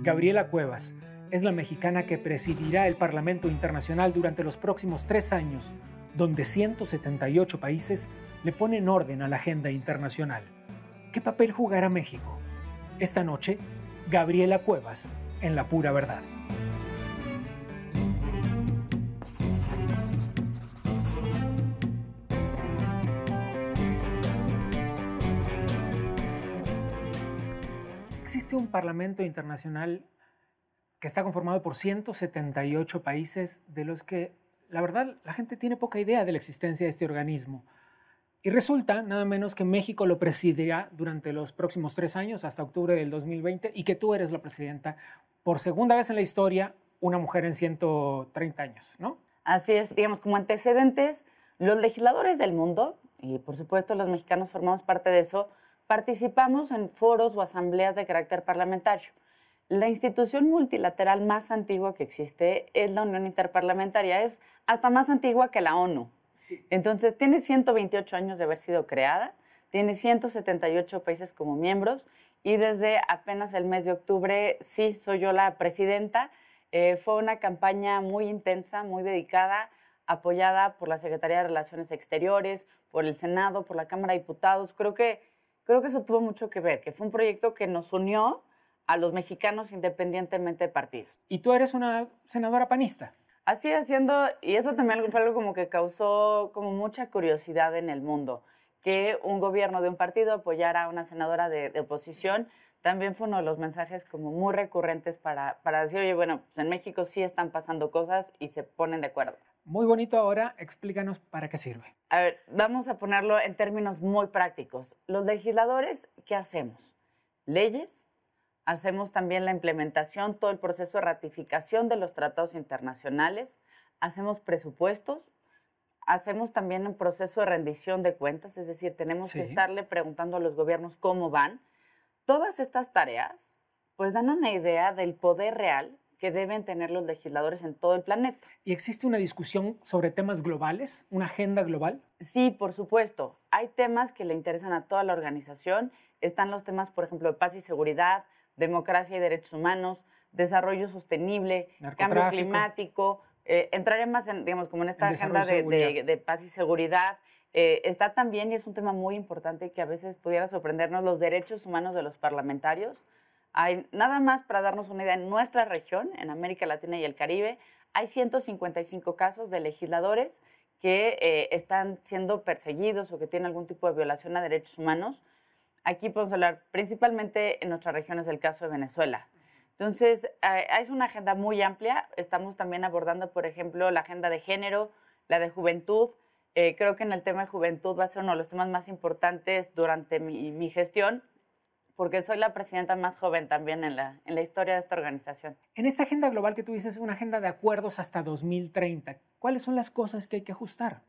Gabriela Cuevas es la mexicana que presidirá el Parlamento Internacional durante los próximos 3 años, donde 178 países le ponen orden a la agenda internacional. ¿Qué papel jugará México? Esta noche, Gabriela Cuevas en La Pura Verdad. Existe un Parlamento Internacional que está conformado por 178 países, de los que, la verdad, la gente tiene poca idea de la existencia de este organismo. Y resulta, nada menos, que México lo presidirá durante los próximos 3 años, hasta octubre del 2020, y que tú eres la presidenta por segunda vez en la historia, una mujer en 130 años, ¿no? Así es, digamos, como antecedentes, los legisladores del mundo, y por supuesto los mexicanos formamos parte de eso, participamos en foros o asambleas de carácter parlamentario. La institución multilateral más antigua que existe es la Unión Interparlamentaria, es hasta más antigua que la ONU. Sí. Entonces, tiene 128 años de haber sido creada, tiene 178 países como miembros y desde apenas el mes de octubre, sí, soy yo la presidenta. Fue una campaña muy intensa, muy dedicada, apoyada por la Secretaría de Relaciones Exteriores, por el Senado, por la Cámara de Diputados. Creo que eso tuvo mucho que ver, que fue un proyecto que nos unió a los mexicanos independientemente de partidos. Y tú eres una senadora panista. Así haciendo, y eso también fue algo como que causó como mucha curiosidad en el mundo, que un gobierno de un partido apoyara a una senadora de oposición. También fue uno de los mensajes como muy recurrentes para decir, oye, bueno, pues en México sí están pasando cosas y se ponen de acuerdo. Muy bonito. Ahora explícanos para qué sirve. A ver, vamos a ponerlo en términos muy prácticos. Los legisladores, ¿qué hacemos? Leyes, hacemos también la implementación, todo el proceso de ratificación de los tratados internacionales, hacemos presupuestos, hacemos también un proceso de rendición de cuentas, es decir, tenemos que estarle preguntando a los gobiernos cómo van. Todas estas tareas pues dan una idea del poder real que deben tener los legisladores en todo el planeta. ¿Y existe una discusión sobre temas globales, una agenda global? Sí, por supuesto. Hay temas que le interesan a toda la organización. Están los temas, por ejemplo, de paz y seguridad, democracia y derechos humanos, desarrollo sostenible, cambio climático. Entraré más en, digamos, como en esta agenda de paz y seguridad. Está también, y es un tema muy importante que a veces pudiera sorprendernos, los derechos humanos de los parlamentarios. Hay, nada más para darnos una idea, en nuestra región, en América Latina y el Caribe, hay 155 casos de legisladores que están siendo perseguidos o que tienen algún tipo de violación a derechos humanos. Aquí podemos hablar principalmente en nuestra región, es el caso de Venezuela. Entonces, es una agenda muy amplia. Estamos también abordando, por ejemplo, la agenda de género, la de juventud. Creo que en el tema de juventud va a ser uno de los temas más importantes durante mi gestión, porque soy la presidenta más joven también en la historia de esta organización. En esta agenda global que tú dices, una agenda de acuerdos hasta 2030, ¿cuáles son las cosas que hay que ajustar?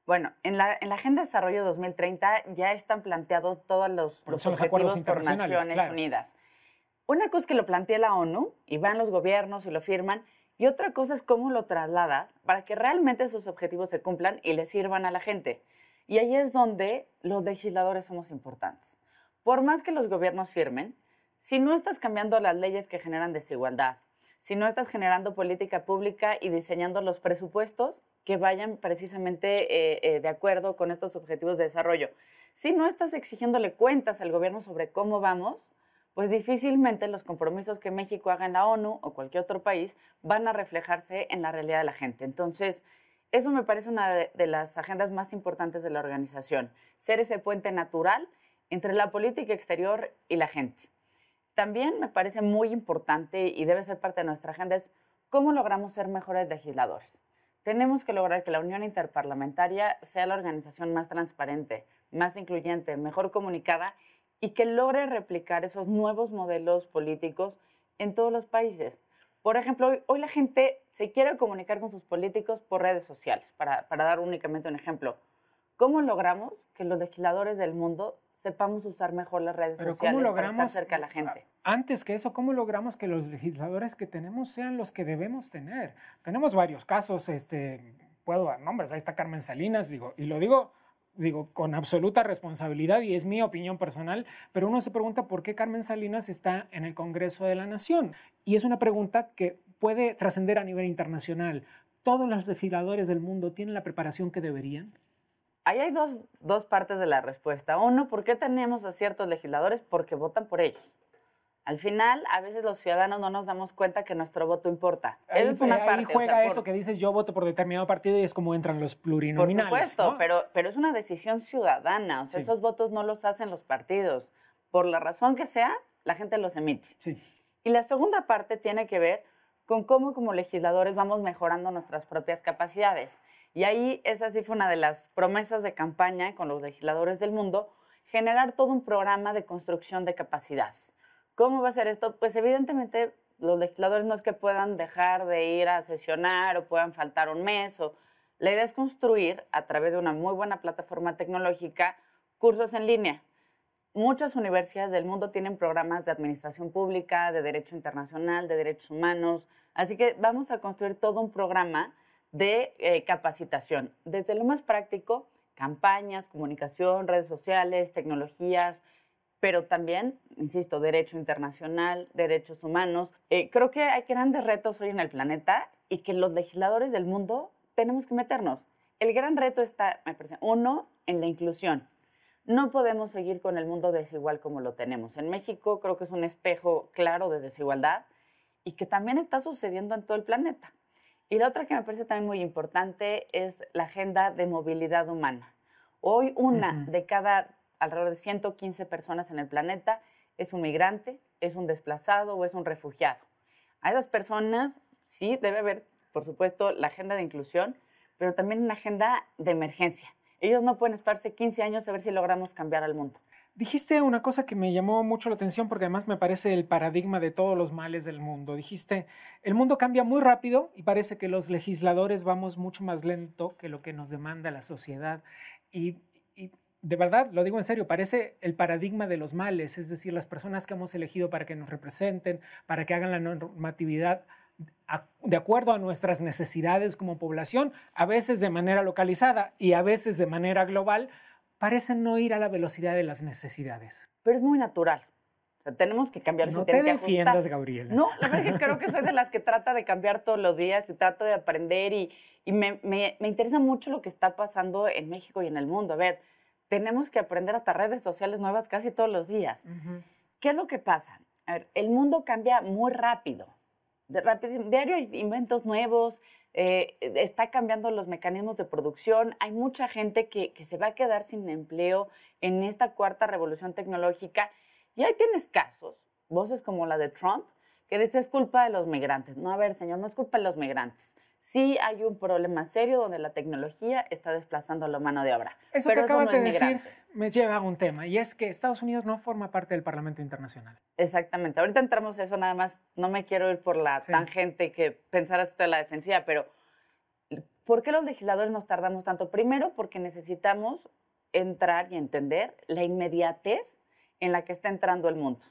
Bueno, en la Agenda de Desarrollo 2030 ya están planteados todos los objetivos por Naciones Unidas. Una cosa es que lo plantea la ONU y van los gobiernos y lo firman, y otra cosa es cómo lo trasladas para que realmente esos objetivos se cumplan y le sirvan a la gente. Y ahí es donde los legisladores somos importantes. Por más que los gobiernos firmen, si no estás cambiando las leyes que generan desigualdad, si no estás generando política pública y diseñando los presupuestos que vayan precisamente de acuerdo con estos objetivos de desarrollo, si no estás exigiéndole cuentas al gobierno sobre cómo vamos, pues difícilmente los compromisos que México haga en la ONU o cualquier otro país van a reflejarse en la realidad de la gente. Entonces, eso me parece una de las agendas más importantes de la organización, ser ese puente natural entre la política exterior y la gente. También me parece muy importante y debe ser parte de nuestra agenda es cómo logramos ser mejores legisladores. Tenemos que lograr que la Unión Interparlamentaria sea la organización más transparente, más incluyente, mejor comunicada y que logre replicar esos nuevos modelos políticos en todos los países. Por ejemplo, hoy la gente se quiere comunicar con sus políticos por redes sociales, para dar únicamente un ejemplo. ¿Cómo logramos que los legisladores del mundo sepamos usar mejor las redes sociales para estar cerca de la gente? Antes que eso, ¿cómo logramos que los legisladores que tenemos sean los que debemos tener? Tenemos varios casos, puedo dar nombres, ahí está Carmen Salinas, y lo digo digo, con absoluta responsabilidad, y es mi opinión personal, pero uno se pregunta por qué Carmen Salinas está en el Congreso de la Nación. Y es una pregunta que puede trascender a nivel internacional. ¿Todos los legisladores del mundo tienen la preparación que deberían? Ahí hay dos partes de la respuesta. Uno, ¿por qué tenemos a ciertos legisladores? Porque votan por ellos. Al final, a veces los ciudadanos no nos damos cuenta que nuestro voto importa. Esa es una parte. Ahí juega eso que dices, yo voto por determinado partido, y es como entran los plurinominales. Por supuesto, ¿no? pero es una decisión ciudadana. O sea, sí, esos votos no los hacen los partidos. Por la razón que sea, la gente los emite. Sí. Y la segunda parte tiene que ver con cómo como legisladores vamos mejorando nuestras propias capacidades. Y ahí esa sí fue una de las promesas de campaña con los legisladores del mundo, generar todo un programa de construcción de capacidades. ¿Cómo va a ser esto? Pues evidentemente los legisladores no es que puedan dejar de ir a sesionar o puedan faltar un mes. La idea es construir, a través de una muy buena plataforma tecnológica, cursos en línea. Muchas universidades del mundo tienen programas de administración pública, de derecho internacional, de derechos humanos. Así que vamos a construir todo un programa de capacitación. Desde lo más práctico, campañas, comunicación, redes sociales, tecnologías, pero también, insisto, derecho internacional, derechos humanos. Creo que hay grandes retos hoy en el planeta y que los legisladores del mundo tenemos que meternos. El gran reto está, me parece, uno, en la inclusión. No podemos seguir con el mundo desigual como lo tenemos. En México creo que es un espejo claro de desigualdad y que también está sucediendo en todo el planeta. Y la otra que me parece también muy importante es la agenda de movilidad humana. Hoy una de cada alrededor de 115 personas en el planeta es un migrante, es un desplazado o es un refugiado. A esas personas sí debe haber, por supuesto, la agenda de inclusión, pero también una agenda de emergencia. Ellos no pueden esperarse 15 años a ver si logramos cambiar al mundo. Dijiste una cosa que me llamó mucho la atención porque además me parece el paradigma de todos los males del mundo. Dijiste, el mundo cambia muy rápido y parece que los legisladores vamos mucho más lento que lo que nos demanda la sociedad. Y de verdad, lo digo en serio, parece el paradigma de los males, es decir, las personas que hemos elegido para que nos representen, para que hagan la normatividad de acuerdo a nuestras necesidades como población, a veces de manera localizada y a veces de manera global, parecen no ir a la velocidad de las necesidades. Pero es muy natural. O sea, tenemos que cambiar. No te defiendas, Gabriela. No, la verdad es que creo que soy de las que trata de cambiar todos los días y trato de aprender y me interesa mucho lo que está pasando en México y en el mundo. A ver, tenemos que aprender hasta redes sociales nuevas casi todos los días. ¿Qué es lo que pasa? A ver, el mundo cambia muy rápido. Diario hay inventos nuevos, está cambiando los mecanismos de producción. Hay mucha gente que se va a quedar sin empleo en esta cuarta revolución tecnológica. Y ahí tienes casos, voces como la de Trump, que dice es culpa de los migrantes. No, a ver, señor, no es culpa de los migrantes. Sí hay un problema serio donde la tecnología está desplazando a la mano de obra. Eso que acabas de decir me lleva a un tema, y es que Estados Unidos no forma parte del Parlamento Internacional. Exactamente. Ahorita entramos a eso, nada más. No me quiero ir por la tangente que pensaras esto de la defensiva, pero ¿por qué los legisladores nos tardamos tanto? Primero, porque necesitamos entrar y entender la inmediatez en la que está entrando el mundo.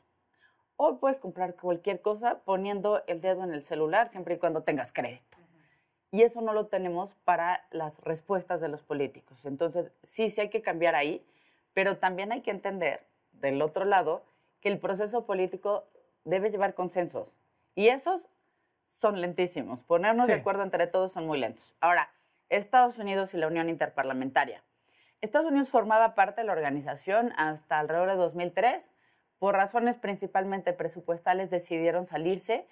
Hoy puedes comprar cualquier cosa poniendo el dedo en el celular siempre y cuando tengas crédito. Y eso no lo tenemos para las respuestas de los políticos. Entonces, sí hay que cambiar ahí, pero también hay que entender, del otro lado, que el proceso político debe llevar consensos. Y esos son lentísimos. Ponernos de acuerdo entre todos son muy lentos. Ahora, Estados Unidos y la Unión Interparlamentaria. Estados Unidos formaba parte de la organización hasta alrededor de 2003. Por razones principalmente presupuestales decidieron salirse.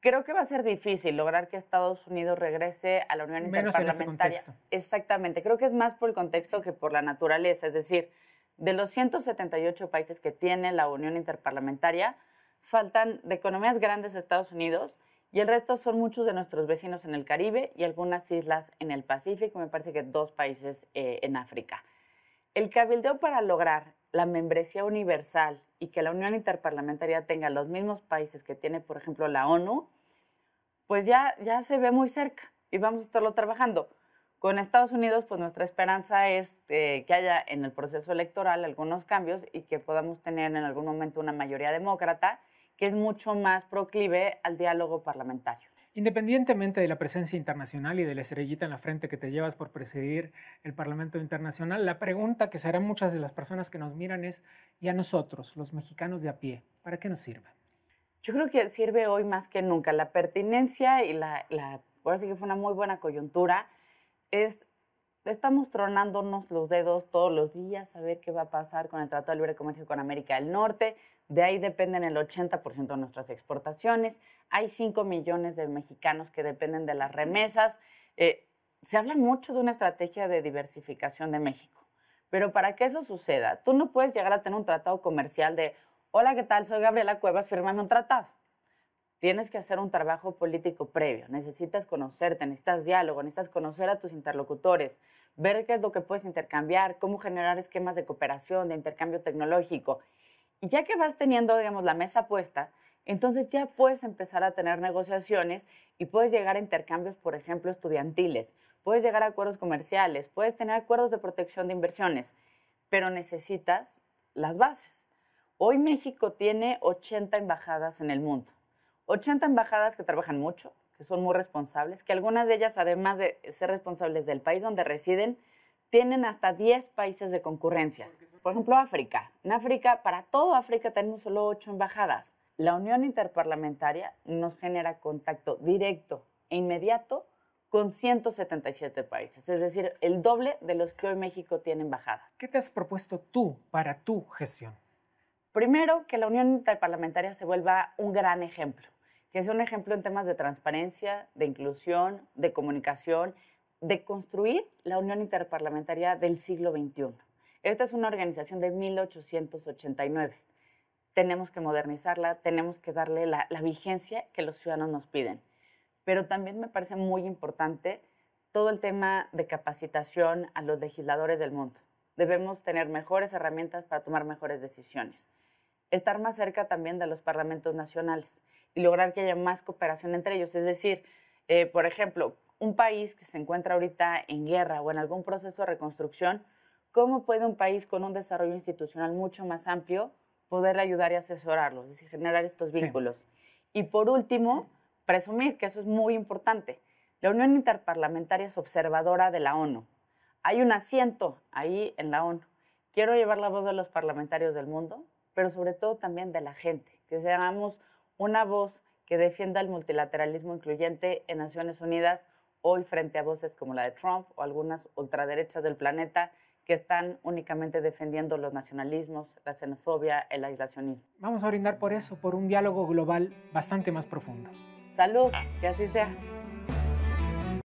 Creo que va a ser difícil lograr que Estados Unidos regrese a la Unión Interparlamentaria. En este contexto. Exactamente. Creo que es más por el contexto que por la naturaleza. Es decir, de los 178 países que tiene la Unión Interparlamentaria, faltan de economías grandes Estados Unidos y el resto son muchos de nuestros vecinos en el Caribe y algunas islas en el Pacífico, me parece que 2 países en África. El cabildeo para lograr la membresía universal y que la Unión Interparlamentaria tenga los mismos países que tiene, por ejemplo, la ONU, pues ya se ve muy cerca y vamos a estarlo trabajando. Con Estados Unidos, pues nuestra esperanza es que haya en el proceso electoral algunos cambios y que podamos tener en algún momento una mayoría demócrata que es mucho más proclive al diálogo parlamentario. Independientemente de la presencia internacional y de la estrellita en la frente que te llevas por presidir el Parlamento Internacional, la pregunta que se harán muchas de las personas que nos miran es, ¿y a nosotros, los mexicanos de a pie, para qué nos sirve? Yo creo que sirve hoy más que nunca. La pertinencia y ahora sí que fue una muy buena coyuntura, estamos tronándonos los dedos todos los días a ver qué va a pasar con el Tratado de Libre Comercio con América del Norte. De ahí dependen el 80% de nuestras exportaciones. Hay 5 millones de mexicanos que dependen de las remesas. Se habla mucho de una estrategia de diversificación de México. Pero para que eso suceda, tú no puedes llegar a tener un tratado comercial de hola, ¿qué tal? Soy Gabriela Cuevas, fírmame un tratado. Tienes que hacer un trabajo político previo. Necesitas conocerte, necesitas diálogo, necesitas conocer a tus interlocutores, ver qué es lo que puedes intercambiar, cómo generar esquemas de cooperación, de intercambio tecnológico. Y ya que vas teniendo, digamos, la mesa puesta, entonces ya puedes empezar a tener negociaciones y puedes llegar a intercambios, por ejemplo, estudiantiles, puedes llegar a acuerdos comerciales, puedes tener acuerdos de protección de inversiones, pero necesitas las bases. Hoy México tiene 80 embajadas en el mundo. 80 embajadas que trabajan mucho, que son muy responsables, que algunas de ellas, además de ser responsables del país donde residen, tienen hasta 10 países de concurrencias. Por ejemplo, África. En África, para toda África tenemos solo 8 embajadas. La Unión Interparlamentaria nos genera contacto directo e inmediato con 177 países, es decir, el doble de los que hoy México tiene embajadas. ¿Qué te has propuesto tú para tu gestión? Primero, que la Unión Interparlamentaria se vuelva un gran ejemplo, que sea un ejemplo en temas de transparencia, de inclusión, de comunicación, de construir la Unión Interparlamentaria del siglo XXI. Esta es una organización de 1889. Tenemos que modernizarla, tenemos que darle la vigencia que los ciudadanos nos piden. Pero también me parece muy importante todo el tema de capacitación a los legisladores del mundo. Debemos tener mejores herramientas para tomar mejores decisiones. Estar más cerca también de los parlamentos nacionales y lograr que haya más cooperación entre ellos. Es decir, por ejemplo, un país que se encuentra ahorita en guerra o en algún proceso de reconstrucción, ¿cómo puede un país con un desarrollo institucional mucho más amplio poder ayudar y asesorarlo? Es decir, generar estos vínculos. Sí. Y por último, presumir, que eso es muy importante. La Unión Interparlamentaria es observadora de la ONU. Hay un asiento ahí en la ONU. Quiero llevar la voz de los parlamentarios del mundo, pero sobre todo también de la gente, que seamos una voz que defienda el multilateralismo incluyente en Naciones Unidas, hoy frente a voces como la de Trump o algunas ultraderechas del planeta que están únicamente defendiendo los nacionalismos, la xenofobia, el aislacionismo. Vamos a brindar por eso, por un diálogo global bastante más profundo. Salud, que así sea.